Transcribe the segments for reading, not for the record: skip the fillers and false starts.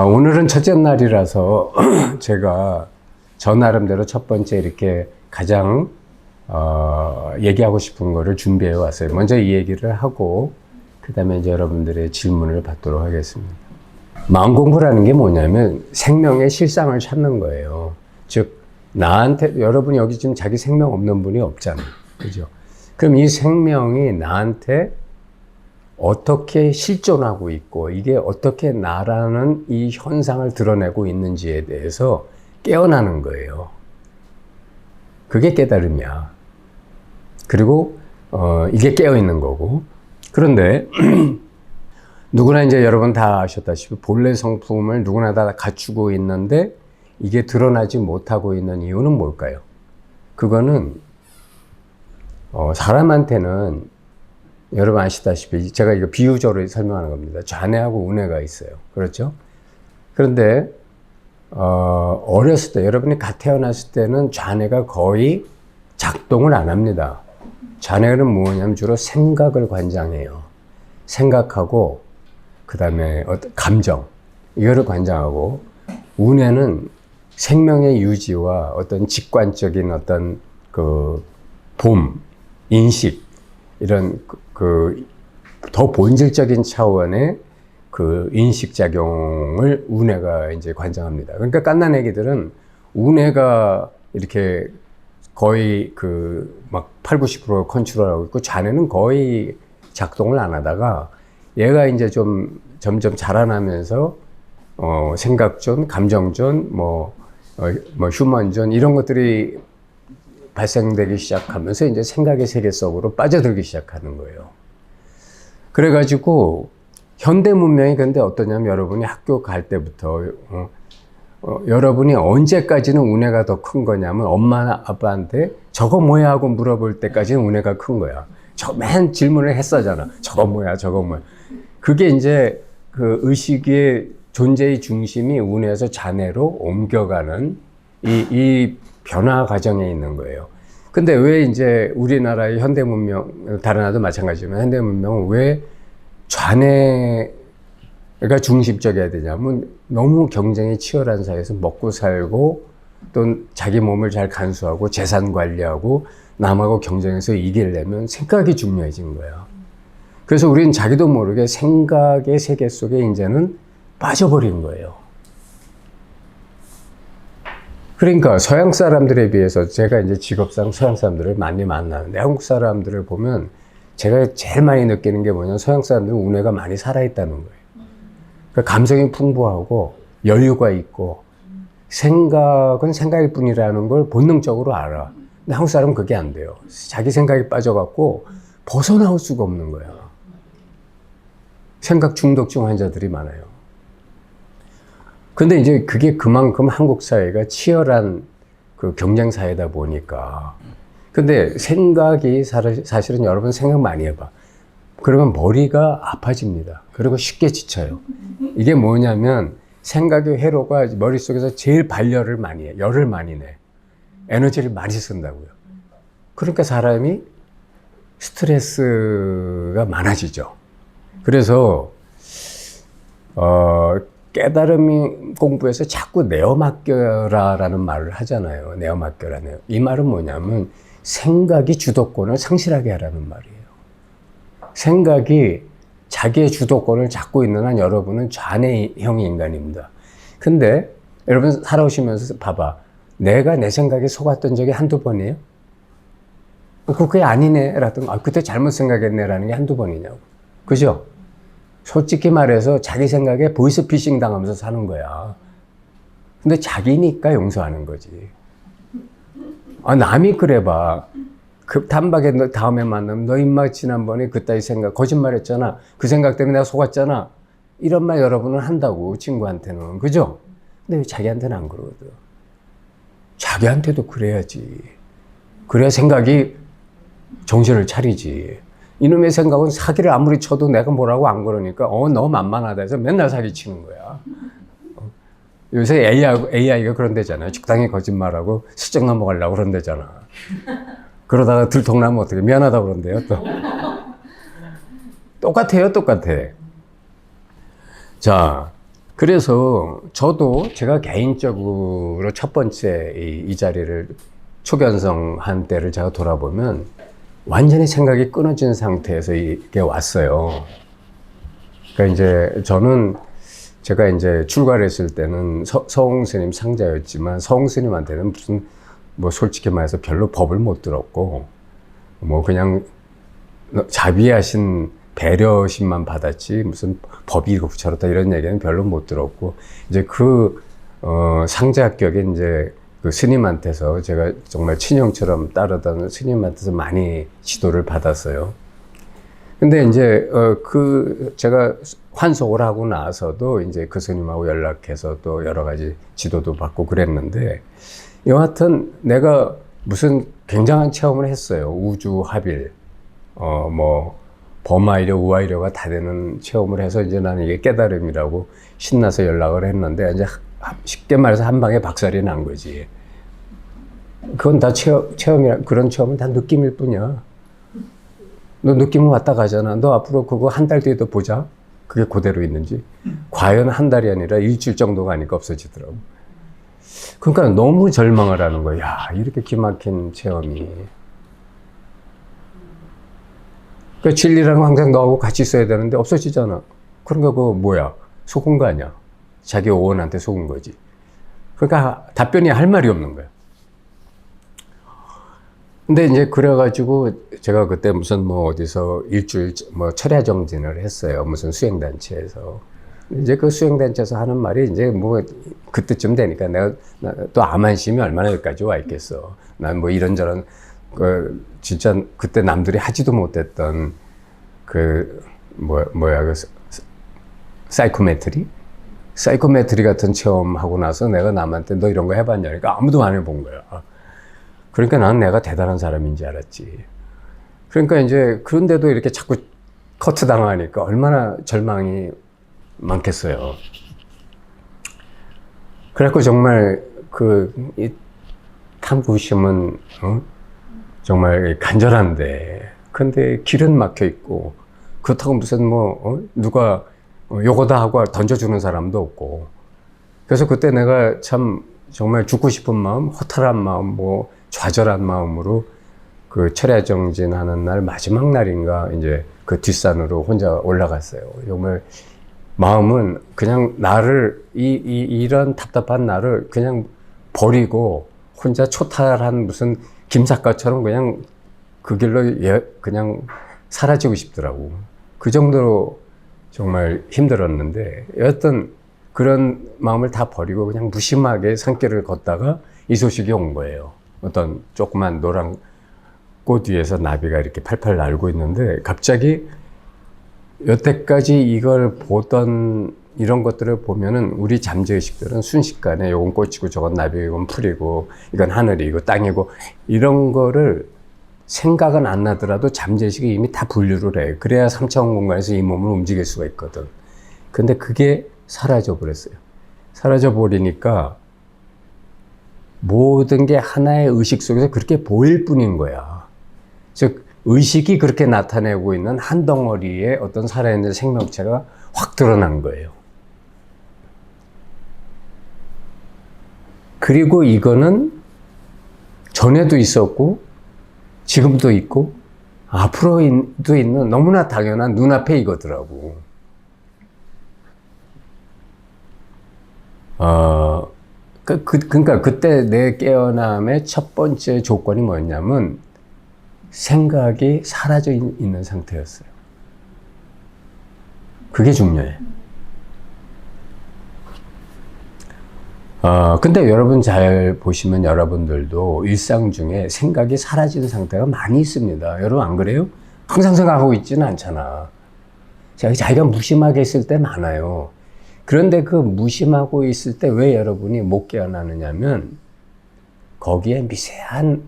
오늘은 첫째 날이라서 제가 저 나름대로 첫 번째 이렇게 가장 얘기하고 싶은 거를 준비해 왔어요. 먼저 이 얘기를 하고 그 다음에 이제 여러분들의 질문을 받도록 하겠습니다. 마음 공부라는 게 뭐냐면 생명의 실상을 찾는 거예요. 즉 나한테, 여러분 여기 지금 자기 생명 없는 분이 없잖아요. 그죠? 그럼 이 생명이 나한테 어떻게 실존하고 있고 이게 어떻게 나라는 이 현상을 드러내고 있는지에 대해서 깨어나는 거예요. 그게 깨달음이야. 그리고 이게 깨어있는 거고. 그런데 누구나 이제 여러분 다 아셨다시피 본래 성품을 누구나 다 갖추고 있는데 이게 드러나지 못하고 있는 이유는 뭘까요? 그거는 사람한테는 여러분 아시다시피 제가 이거 비유적으로 설명하는 겁니다. 좌뇌하고 우뇌가 있어요. 그렇죠? 그런데 어렸을 때 여러분이 갓 태어났을 때는 좌뇌가 거의 작동을 안 합니다. 좌뇌는 뭐냐면 주로 생각을 관장해요. 생각하고 그 다음에 감정 이거를 관장하고, 우뇌는 생명의 유지와 어떤 직관적인 어떤 인식 이런 더 본질적인 차원의 인식작용을 우뇌가 이제 관장합니다. 그러니까 갓난 애기들은 우뇌가 이렇게 거의 막 80~90% 컨트롤하고 있고 좌뇌는 거의 작동을 안 하다가 얘가 이제 좀 점점 자라나면서 생각존, 감정존, 휴먼존 이런 것들이 발생되기 시작하면서 이제 생각의 세계 속으로 빠져들기 시작하는 거예요. 그래가지고 현대 문명이 근데 어떠냐면 여러분이 학교 갈 때부터 여러분이 언제까지는 우뇌가 더 큰 거냐면 엄마 아빠한테 저거 뭐야 하고 물어볼 때까지는 우뇌가 큰 거야. 맨 질문을 했었잖아. 저거 뭐야 저거 뭐야. 그게 이제 그 의식의 존재의 중심이 우뇌에서 좌뇌로 옮겨가는 이 변화 과정에 있는 거예요. 근데 왜 이제 우리나라의 현대 문명, 다른 나라도 마찬가지지만 현대 문명은 왜 좌뇌가 중심적이어야 되냐면 너무 경쟁이 치열한 사회에서 먹고 살고 또 자기 몸을 잘 간수하고 재산 관리하고 남하고 경쟁해서 이기려면 생각이 중요해진 거야. 그래서 우리는 자기도 모르게 생각의 세계 속에 이제는 빠져버린 거예요. 그러니까 서양 사람들에 비해서 제가 이제 직업상 서양 사람들을 많이 만나는데 한국 사람들을 보면 제가 제일 많이 느끼는 게 뭐냐면 서양 사람들은 우뇌가 많이 살아있다는 거예요. 그러니까 감성이 풍부하고 여유가 있고 생각은 생각일 뿐이라는 걸 본능적으로 알아. 근데 한국 사람은 그게 안 돼요. 자기 생각에 빠져갖고 벗어나올 수가 없는 거야. 생각 중독증 환자들이 많아요. 근데 이제 그게 그만큼 한국 사회가 치열한 경쟁 사회다 보니까. 근데 생각이 사실은 여러분 생각 많이 해봐. 그러면 머리가 아파집니다. 그리고 쉽게 지쳐요. 이게 뭐냐면 생각의 회로가 머릿속에서 제일 발열을 많이 해. 열을 많이 내. 에너지를 많이 쓴다고요. 그러니까 사람이 스트레스가 많아지죠. 그래서 깨달음이 공부에서 자꾸 내어 맡겨라라는 말을 하잖아요. 내어 맡겨라네요. 이 말은 뭐냐면 생각이 주도권을 상실하게 하라는 말이에요. 생각이 자기의 주도권을 잡고 있는 한 여러분은 좌뇌형의 인간입니다. 근데 여러분 살아오시면서 봐봐. 내가 내 생각에 속았던 적이 한두 번이에요? 그게 아니네 라든 그때 잘못 생각했네 라는 게 한두 번이냐고. 그죠? 솔직히 말해서 자기 생각에 보이스피싱 당하면서 사는 거야. 근데 자기니까 용서하는 거지. 남이 그래봐. 단박에 너 다음에 만나면 너 임마 지난번에 그따위 생각 거짓말했잖아. 그 생각 때문에 내가 속았잖아. 이런 말 여러분은 한다고 친구한테는. 그죠? 근데 왜 자기한테는 안 그러거든. 자기한테도 그래야지. 그래야 생각이 정신을 차리지. 이놈의 생각은 사기를 아무리 쳐도 내가 뭐라고 안 그러니까 너 만만하다 해서 맨날 사기 치는 거야. 요새 AI가 그런 데잖아요. 적당히 거짓말하고 수정 넘어가려고 그런 데잖아. 그러다가 들통나면 어떻게 미안하다 그런대요, 또. 똑같아요, 똑같아. 자, 그래서 저도 제가 개인적으로 첫 번째 이 자리를 초견성한 때를 제가 돌아보면 완전히 생각이 끊어진 상태에서 이게 왔어요. 그러니까 이제 저는 제가 이제 출가를 했을 때는 서홍 스님 상자였지만 서홍 스님한테는 무슨 뭐 솔직히 말해서 별로 법을 못 들었고 뭐 그냥 자비하신 배려심만 받았지 무슨 법이 이거 붙여놨다 이런 얘기는 별로 못 들었고 이제 그 상자격에 이제 그 스님한테서 제가 정말 친형처럼 따르던 스님한테서 많이 지도를 받았어요. 근데 이제 제가 환속을 하고 나서도 이제 그 스님하고 연락해서 또 여러 가지 지도도 받고 그랬는데 여하튼 내가 무슨 굉장한 체험을 했어요. 우주 합일 뭐 범하이려 우하이려가 다 되는 체험을 해서 이제 나는 이게 깨달음이라고 신나서 연락을 했는데 이제 쉽게 말해서 한 방에 박살이 난 거지. 그건 다 체험이라 그런 체험은 다 느낌일 뿐이야. 너 느낌은 왔다 가잖아. 너 앞으로 그거 한 달 뒤에도 보자. 그게 그대로 있는지. 과연 한 달이 아니라 일주일 정도 가니까 없어지더라고. 그러니까 너무 절망을 하는 거야. 야, 이렇게 기막힌 체험이. 그러니까 진리라는 거 항상 너하고 같이 있어야 되는데 없어지잖아. 그러니까 그거 뭐야? 속은 거 아니야. 자기 오원한테 속은 거지. 그러니까 답변이 할 말이 없는 거야. 근데 이제 그래가지고 제가 그때 무슨 뭐 어디서 일주일 뭐 철야 정진을 했어요. 무슨 수행단체에서. 이제 그 수행단체에서 하는 말이 이제 뭐 그때쯤 되니까 내가 또 암안심이 얼마나 여기까지 와 있겠어. 난 뭐 이런저런 진짜 그때 남들이 하지도 못했던 뭐야 사이코메트리 같은 체험하고 나서 내가 남한테 너 이런 거 해봤냐니까 아무도 안 해본 거야. 그러니까 나는 내가 대단한 사람인지 알았지. 그러니까 이제 그런데도 이렇게 자꾸 커트 당하니까 얼마나 절망이 많겠어요. 그래갖고 정말 이 탐구심은 정말 간절한데 근데 길은 막혀 있고 그렇다고 무슨 누가 요거다 하고 던져주는 사람도 없고 그래서 그때 내가 참 정말 죽고 싶은 마음, 허탈한 마음, 뭐 좌절한 마음으로 그 철야정진하는 날 마지막 날인가 이제 그 뒷산으로 혼자 올라갔어요. 정말 마음은 그냥 나를 이런 답답한 나를 그냥 버리고 혼자 초탈한 무슨 김사과처럼 그냥 그 길로 그냥 사라지고 싶더라고. 그 정도로 정말 힘들었는데 여하튼 그런 마음을 다 버리고 그냥 무심하게 산길을 걷다가 이 소식이 온 거예요. 어떤 조그만 노란 꽃 위에서 나비가 이렇게 팔팔 날고 있는데 갑자기 여태까지 이걸 보던 이런 것들을 보면은 우리 잠재의식들은 순식간에 요건 꽃이고 저건 나비고 이건 풀이고 이건 하늘이고 땅이고 이런 거를 생각은 안 나더라도 잠재의식이 이미 다 분류를 해. 그래야 3차원 공간에서 이 몸을 움직일 수가 있거든. 근데 그게 사라져 버렸어요. 사라져 버리니까 모든 게 하나의 의식 속에서 그렇게 보일 뿐인 거야. 즉 의식이 그렇게 나타내고 있는 한 덩어리의 어떤 살아있는 생명체가 확 드러난 거예요. 그리고 이거는 전에도 있었고 지금도 있고 앞으로도 있는 너무나 당연한 눈앞에 이거더라고. 그러니까 그때 내 깨어남의 첫 번째 조건이 뭐였냐면 생각이 사라져 있는 상태였어요. 그게 중요해. 근데 여러분 잘 보시면 여러분들도 일상 중에 생각이 사라진 상태가 많이 있습니다. 여러분 안 그래요? 항상 생각하고 있지는 않잖아. 자기가 무심하게 있을 때 많아요. 그런데 그 무심하고 있을 때 왜 여러분이 못 깨어나느냐면 거기에 미세한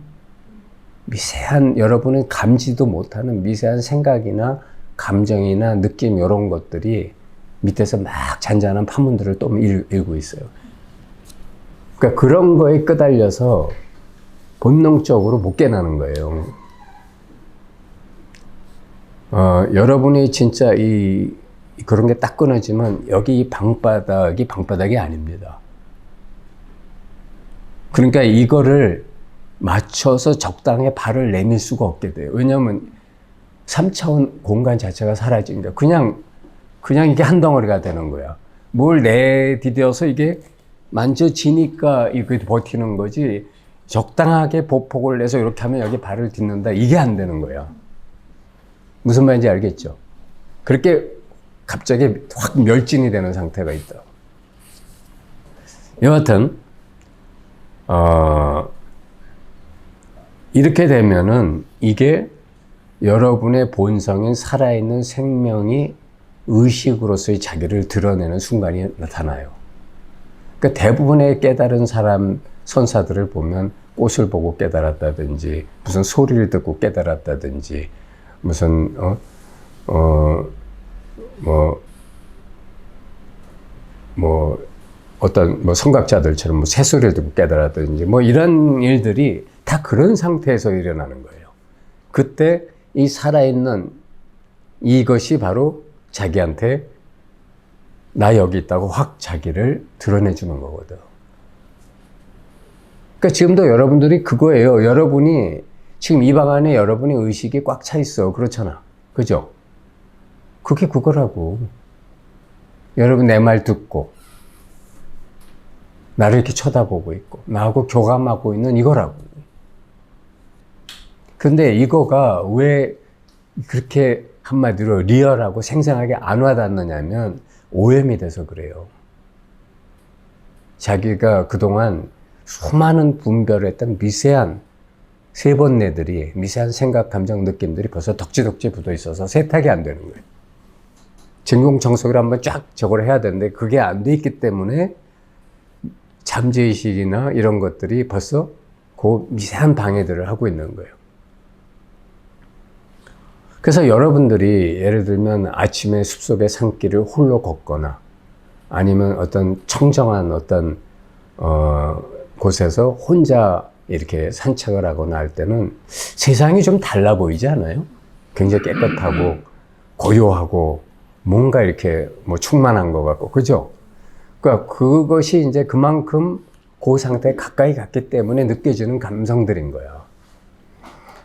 여러분은 감지도 못하는 미세한 생각이나 감정이나 느낌 이런 것들이 밑에서 막 잔잔한 파문들을 또 일고 있어요. 그러니까 그런 거에 끄달려서 본능적으로 못 깨나는 거예요. 여러분이 진짜 그런 게 딱 끊어지면 여기 이 방바닥이 아닙니다. 그러니까 이거를 맞춰서 적당히 발을 내밀 수가 없게 돼요. 왜냐하면 3차원 공간 자체가 사라지니까 그냥 이게 한 덩어리가 되는 거야. 뭘 내디뎌서 이게 만져지니까 이게 버티는 거지, 적당하게 보폭을 내서 이렇게 하면 여기 발을 딛는다, 이게 안 되는 거야. 무슨 말인지 알겠죠? 그렇게 갑자기 확 멸진이 되는 상태가 있다. 여하튼 이렇게 되면은 이게 여러분의 본성인 살아있는 생명이 의식으로서의 자기를 드러내는 순간이 나타나요. 그러니까 대부분의 깨달은 사람, 선사들을 보면 꽃을 보고 깨달았다든지, 무슨 소리를 듣고 깨달았다든지, 무슨 어떤 성각자들처럼 새소리를 듣고 깨달았다든지, 이런 일들이 다 그런 상태에서 일어나는 거예요. 그때 이 살아있는 이것이 바로 자기한테 나 여기 있다고 확 자기를 드러내주는 거거든. 그러니까 지금도 여러분들이 그거예요. 여러분이 지금 이 방 안에 여러분의 의식이 꽉 차 있어. 그렇잖아. 그죠? 그게 그거라고. 여러분 내 말 듣고 나를 이렇게 쳐다보고 있고 나하고 교감하고 있는 이거라고. 근데 이거가 왜 그렇게 한마디로 리얼하고 생생하게 안 와닿느냐면 오염이 돼서 그래요. 자기가 그동안 수많은 분별을 했던 미세한 세번뇌들이, 미세한 생각, 감정, 느낌들이 벌써 덕지덕지 붙어 있어서 세탁이 안 되는 거예요. 진공청소기를 한번 쫙 저걸 해야 되는데 그게 안 돼 있기 때문에 잠재의식이나 이런 것들이 벌써 그 미세한 방해들을 하고 있는 거예요. 그래서 여러분들이 예를 들면 아침에 숲속의 산길을 홀로 걷거나 아니면 어떤 청정한 어떤 곳에서 혼자 이렇게 산책을 하거나 할 때는 세상이 좀 달라 보이지 않아요? 굉장히 깨끗하고 고요하고 뭔가 이렇게 충만한 것 같고, 그죠? 그러니까 그것이 이제 그만큼 그 상태에 가까이 갔기 때문에 느껴지는 감성들인 거야.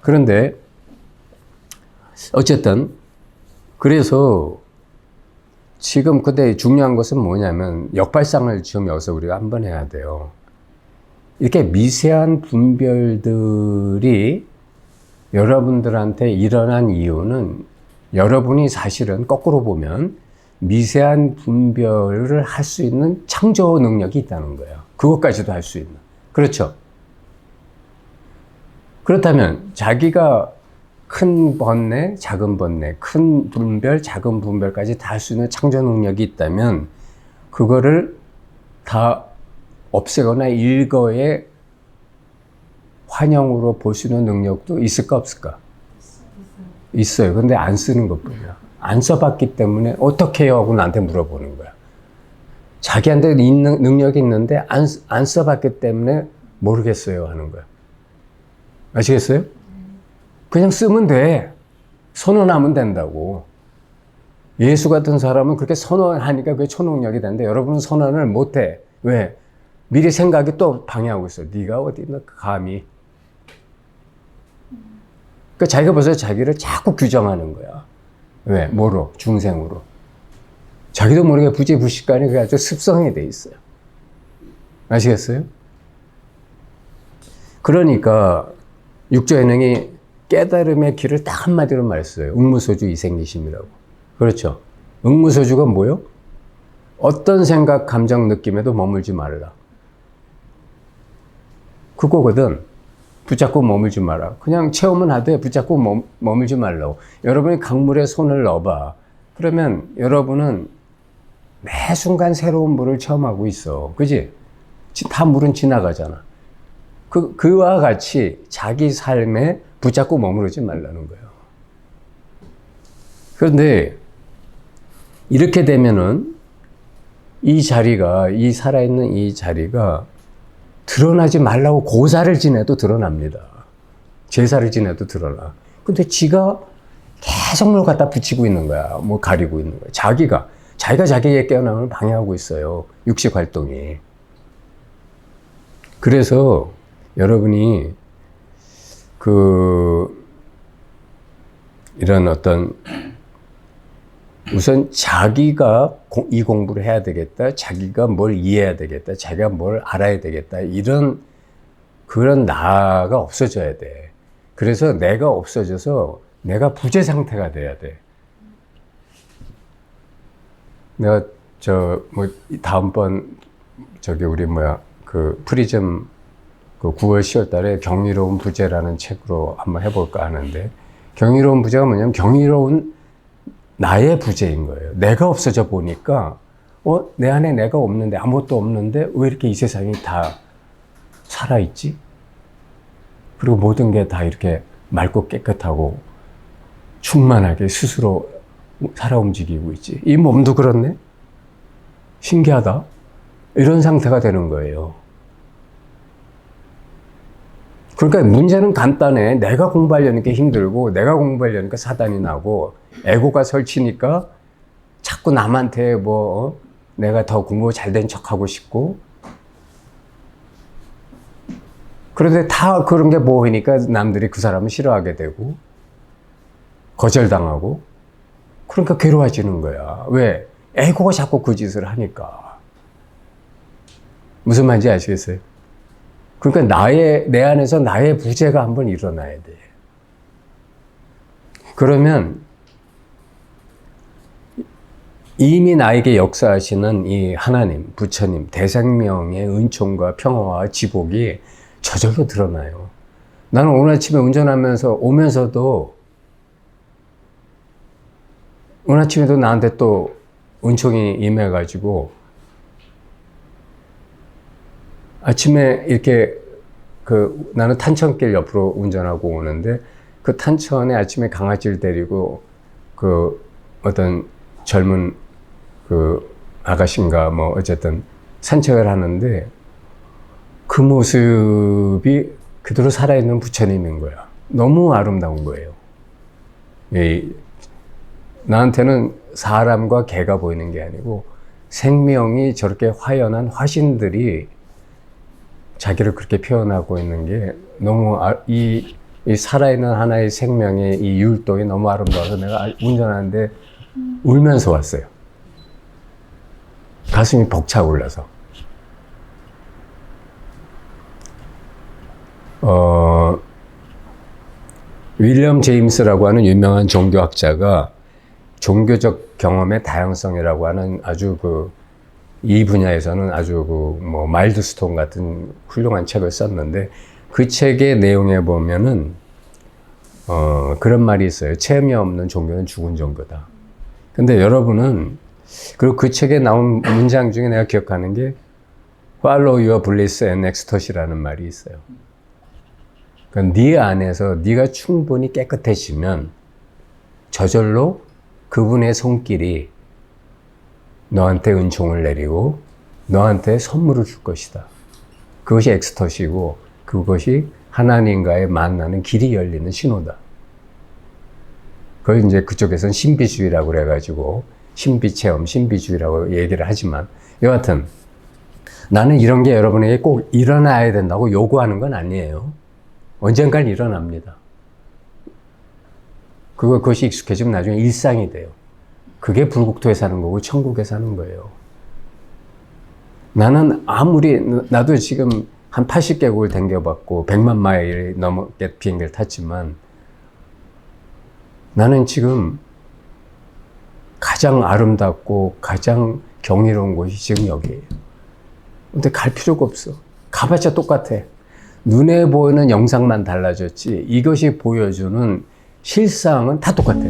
그런데 어쨌든 그래서 지금 근데 중요한 것은 뭐냐면 역발상을 지금 여기서 우리가 한번 해야 돼요. 이렇게 미세한 분별들이 여러분들한테 일어난 이유는 여러분이 사실은 거꾸로 보면 미세한 분별을 할 수 있는 창조 능력이 있다는 거예요. 그것까지도 할 수 있는. 그렇죠? 그렇다면 자기가 큰 번뇌, 작은 번뇌, 큰 분별, 작은 분별까지 다 할 수 있는 창조 능력이 있다면 그거를 다 없애거나 일거에 환영으로 볼 수 있는 능력도 있을까 없을까? 있어요. 근데 안 쓰는 것뿐이야. 안 써봤기 때문에 어떻게 해요? 하고 나한테 물어보는 거야. 자기한테 있는 능력이 있는데 안 써봤기 때문에 모르겠어요 하는 거야. 아시겠어요? 그냥 쓰면 돼. 선언하면 된다고. 예수 같은 사람은 그렇게 선언하니까 그게 초능력이 되는데 여러분은 선언을 못해. 왜? 미리 생각이 또 방해하고 있어. 네가 어디 감히. 그러니까 자기가 벌써 자기를 자꾸 규정하는 거야. 왜? 뭐로? 중생으로. 자기도 모르게 부지불식간에 그게 아주 습성이 돼 있어요. 아시겠어요? 그러니까 육조현행이 깨달음의 길을 딱 한마디로 말했어요. 응무소주 이생기심이라고. 그렇죠? 응무소주가 뭐요? 어떤 생각, 감정, 느낌에도 머물지 말라. 그거거든. 붙잡고 머물지 마라. 그냥 체험은 하되 붙잡고 머물지 말라고. 여러분이 강물에 손을 넣어봐. 그러면 여러분은 매 순간 새로운 물을 체험하고 있어. 그지? 다 물은 지나가잖아. 그와 같이 자기 삶에 붙잡고 머무르지 말라는 거예요. 그런데 이렇게 되면은 이 자리가, 이 살아있는 이 자리가 드러나지 말라고 고사를 지내도 드러납니다. 제사를 지내도 드러나. 근데 지가 계속 뭘 갖다 붙이고 있는 거야. 뭐 가리고 있는 거야. 자기가 자기의 깨어남을 방해하고 있어요. 육식 활동이. 그래서 여러분이 이런 어떤 우선 자기가 이 공부를 해야 되겠다. 자기가 뭘 이해해야 되겠다. 자기가 뭘 알아야 되겠다. 그런 나가 없어져야 돼. 그래서 내가 없어져서 내가 부재 상태가 돼야 돼. 내가 다음번 우리 프리즘 9월 10월 달에 경이로운 부재라는 책으로 한번 해볼까 하는데, 경이로운 부재가 뭐냐면 경이로운 나의 부재인 거예요. 내가 없어져 보니까 내 안에 내가 없는데, 아무것도 없는데 왜 이렇게 이 세상이 다 살아있지? 그리고 모든 게 다 이렇게 맑고 깨끗하고 충만하게 스스로 살아 움직이고 있지. 이 몸도 그렇네? 신기하다. 이런 상태가 되는 거예요. 그러니까 문제는 간단해. 내가 공부하려니까 힘들고, 내가 공부하려니까 사단이 나고, 에고가 설치니까 자꾸 남한테 내가 더 공부 잘된 척하고 싶고, 그런데 다 그런 게 보이니까 남들이 그 사람을 싫어하게 되고, 거절당하고, 그러니까 괴로워지는 거야. 왜? 에고가 자꾸 그 짓을 하니까. 무슨 말인지 아시겠어요? 그러니까 내 안에서 나의 부재가 한번 일어나야 돼. 그러면 이미 나에게 역사하시는 이 하나님, 부처님, 대생명의 은총과 평화와 지복이 저절로 드러나요. 나는 오늘 아침에 운전하면서 오면서도 오늘 아침에도 나한테 또 은총이 임해가지고 아침에 이렇게 나는 탄천길 옆으로 운전하고 오는데 그 탄천에 아침에 강아지를 데리고 어떤 젊은 아가씨인가 어쨌든 산책을 하는데 그 모습이 그대로 살아있는 부처님인 거야. 너무 아름다운 거예요. 나한테는 사람과 개가 보이는 게 아니고 생명이 저렇게 화연한 화신들이 자기를 그렇게 표현하고 있는 게 너무 이 살아있는 하나의 생명의 이 율동이 너무 아름다워서 내가 운전하는데 울면서 왔어요. 가슴이 벅차올라서. 윌리엄 제임스라고 하는 유명한 종교학자가 종교적 경험의 다양성이라고 하는 아주 이 분야에서는 아주 마일드스톤 같은 훌륭한 책을 썼는데 그 책의 내용에 보면은 그런 말이 있어요. 체험이 없는 종교는 죽은 종교다. 근데 여러분은 그리고 그 책에 나온 문장 중에 내가 기억하는 게 Follow your bliss and ecstasy라는 말이 있어요. 그러니까 네 안에서 네가 충분히 깨끗해지면 저절로 그분의 손길이 너한테 은총을 내리고 너한테 선물을 줄 것이다. 그것이 엑스터시고 그것이 하나님과의 만나는 길이 열리는 신호다. 그걸 이제 그쪽에서는 신비주의라고 그래가지고 신비체험, 신비주의라고 얘기를 하지만 여하튼 나는 이런 게 여러분에게 꼭 일어나야 된다고 요구하는 건 아니에요. 언젠간 일어납니다. 그것이 익숙해지면 나중에 일상이 돼요. 그게 불국토에 사는 거고 천국에 사는 거예요. 나도 지금 한 80개국을 댕겨봤고 100만 마일이 넘게 비행기를 탔지만 나는 지금 가장 아름답고 가장 경이로운 곳이 지금 여기예요. 근데 갈 필요가 없어. 가봤자 똑같아. 눈에 보이는 영상만 달라졌지 이것이 보여주는 실상은 다 똑같아.